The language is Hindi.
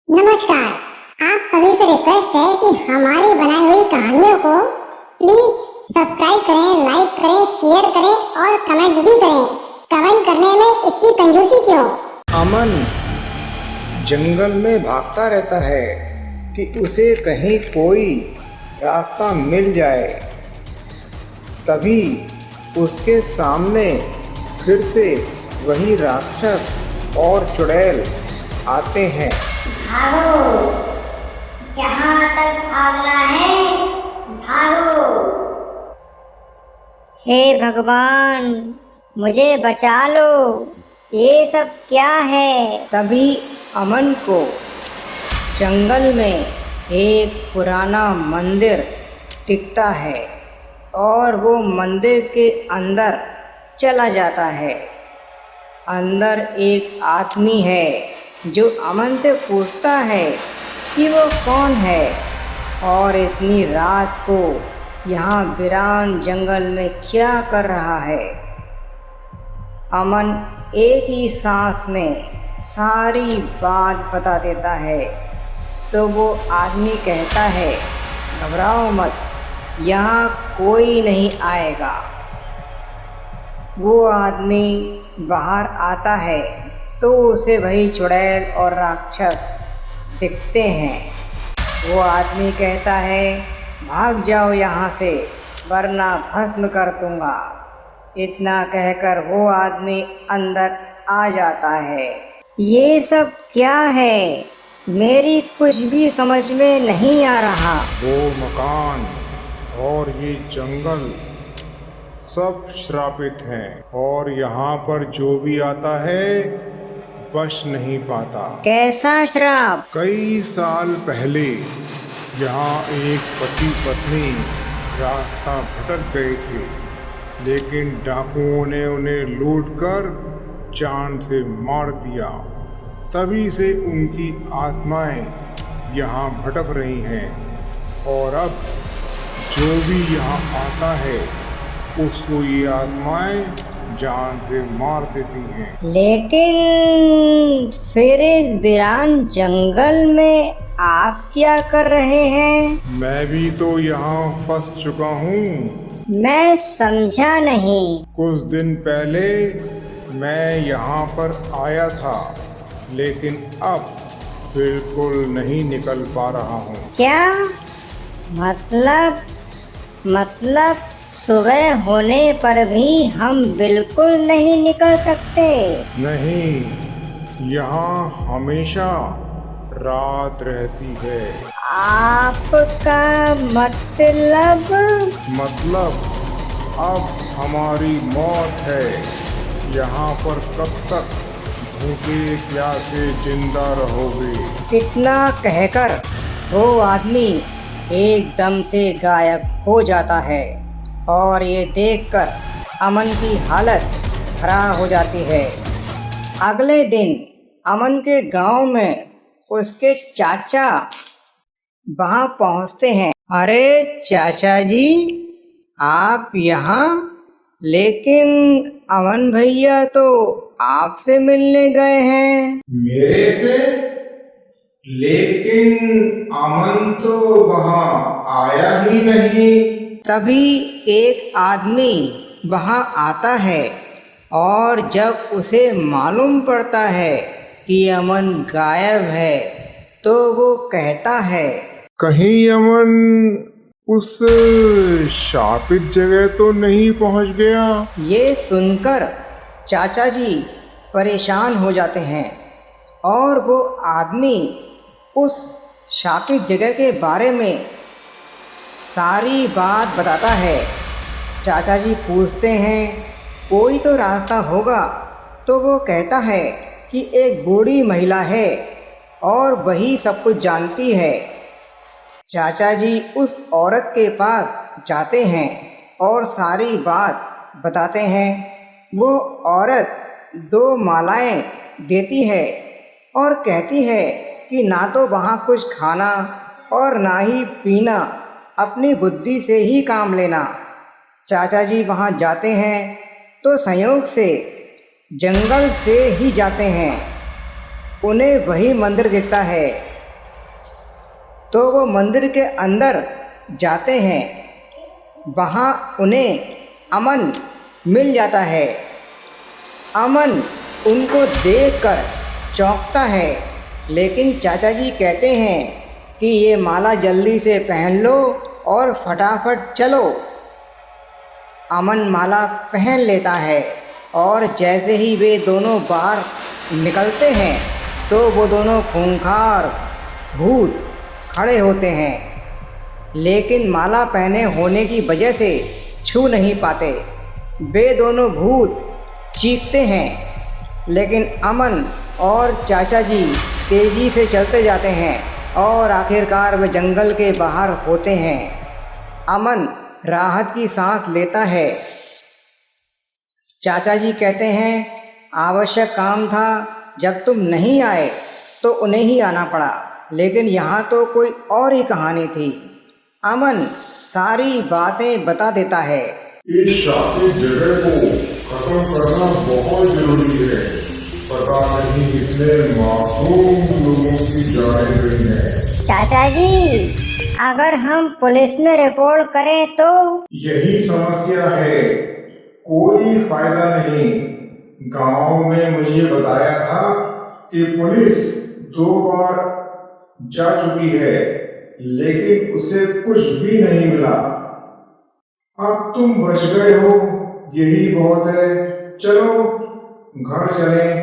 नमस्कार। आप सभी से रिक्वेस्ट है कि हमारी बनाई हुई कहानियों को प्लीज सब्सक्राइब करें, लाइक करें, शेयर करें और कमेंट भी करें। कमेंट करने में इतनी कंजूसी क्यों? अमन जंगल में भागता रहता है कि उसे कहीं कोई रास्ता मिल जाए। तभी उसके सामने फिर से वही राक्षस और चुड़ैल आते हैं। भागो, जहाँ तक भागना है भागो। हे भगवान, मुझे बचा लो, ये सब क्या है? तभी अमन को जंगल में एक पुराना मंदिर दिखता है और वो मंदिर के अंदर चला जाता है। अंदर एक आदमी है जो अमन से पूछता है कि वो कौन है और इतनी रात को यहाँ वीरान जंगल में क्या कर रहा है। अमन एक ही सांस में सारी बात बता देता है। तो वो आदमी कहता है, घबराओ मत, यहाँ कोई नहीं आएगा। वो आदमी बाहर आता है तो उसे वही चुड़ैल और राक्षस दिखते हैं। वो आदमी कहता है, भाग जाओ यहाँ से वरना भस्म कर दूंगा। इतना कहकर वो आदमी अंदर आ जाता है। ये सब क्या है? मेरी कुछ भी समझ में नहीं आ रहा। वो मकान और ये जंगल सब श्रापित हैं और यहाँ पर जो भी आता है बच नहीं पाता। कैसा श्राप? कई साल पहले यहाँ एक पति पत्नी रास्ता भटक गए थे, लेकिन डाकुओं ने उन्हें लूटकर जान से मार दिया। तभी से उनकी आत्माएं यहाँ भटक रही हैं और अब जो भी यहाँ आता है उसको ये आत्माएं जान से मार देती हैं। लेकिन फिर इस वीरान जंगल में आप क्या कर रहे हैं? मैं भी तो यहाँ फंस चुका हूँ। मैं समझा नहीं। कुछ दिन पहले मैं यहाँ पर आया था, लेकिन अब बिल्कुल नहीं निकल पा रहा हूँ। क्या मतलब सुबह होने पर भी हम बिल्कुल नहीं निकल सकते? नहीं, यहाँ हमेशा रात रहती है। आपका मतलब अब हमारी मौत है। यहाँ पर कब तक भूखे प्यासे जिंदा रहोगे? इतना कहकर वो आदमी एकदम से गायब हो जाता है और ये देखकर अमन की हालत खराब हो जाती है। अगले दिन अमन के गांव में उसके चाचा वहां पहुंचते हैं। अरे चाचा जी, आप यहाँ? लेकिन अमन भैया तो आपसे मिलने गए हैं। मेरे से? लेकिन अमन तो वहाँ आया ही नहीं। तभी एक आदमी वहां आता है और जब उसे मालूम पड़ता है कि अमन गायब है तो वो कहता है, कहीं अमन उस शापित जगह तो नहीं पहुंच गया? ये सुनकर चाचा जी परेशान हो जाते हैं और वो आदमी उस शापित जगह के बारे में सारी बात बताता है। चाचा जी पूछते हैं, कोई तो रास्ता होगा? तो वो कहता है कि एक बूढ़ी महिला है और वही सब कुछ जानती है। चाचा जी उस औरत के पास जाते हैं और सारी बात बताते हैं। वो औरत 2 मालाएं देती है और कहती है कि ना तो वहाँ कुछ खाना और ना ही पीना, अपनी बुद्धि से ही काम लेना। चाचा जी वहाँ जाते हैं तो संयोग से जंगल से ही जाते हैं। उन्हें वही मंदिर दिखता है तो वो मंदिर के अंदर जाते हैं। वहाँ उन्हें अमन मिल जाता है। अमन उनको देखकर चौंकता है, लेकिन चाचा जी कहते हैं कि ये माला जल्दी से पहन लो और फटाफट चलो। अमन माला पहन लेता है और जैसे ही वे दोनों बाहर निकलते हैं तो वो दोनों खूंखार भूत खड़े होते हैं, लेकिन माला पहने होने की वजह से छू नहीं पाते। वे दोनों भूत चीखते हैं, लेकिन अमन और चाचा जी तेज़ी से चलते जाते हैं और आखिरकार वे जंगल के बाहर होते हैं। अमन राहत की सांस लेता है। चाचा जी कहते हैं, आवश्यक काम था, जब तुम नहीं आए तो उन्हें ही आना पड़ा, लेकिन यहाँ तो कोई और ही कहानी थी। अमन सारी बातें बता देता है। इस शापित जगह को खत्म करना बहुत जरूरी है। पता नहीं कितने मासूम लोगों की जानें गई हैं। चाचा जी, अगर हम पुलिस में रिपोर्ट करें तो? यही समस्या है, कोई फायदा नहीं। गांव में मुझे बताया था कि पुलिस 2 बार जा चुकी है, लेकिन उसे कुछ भी नहीं मिला। अब तुम बच गए हो, यही बहुत है। चलो घर चलें।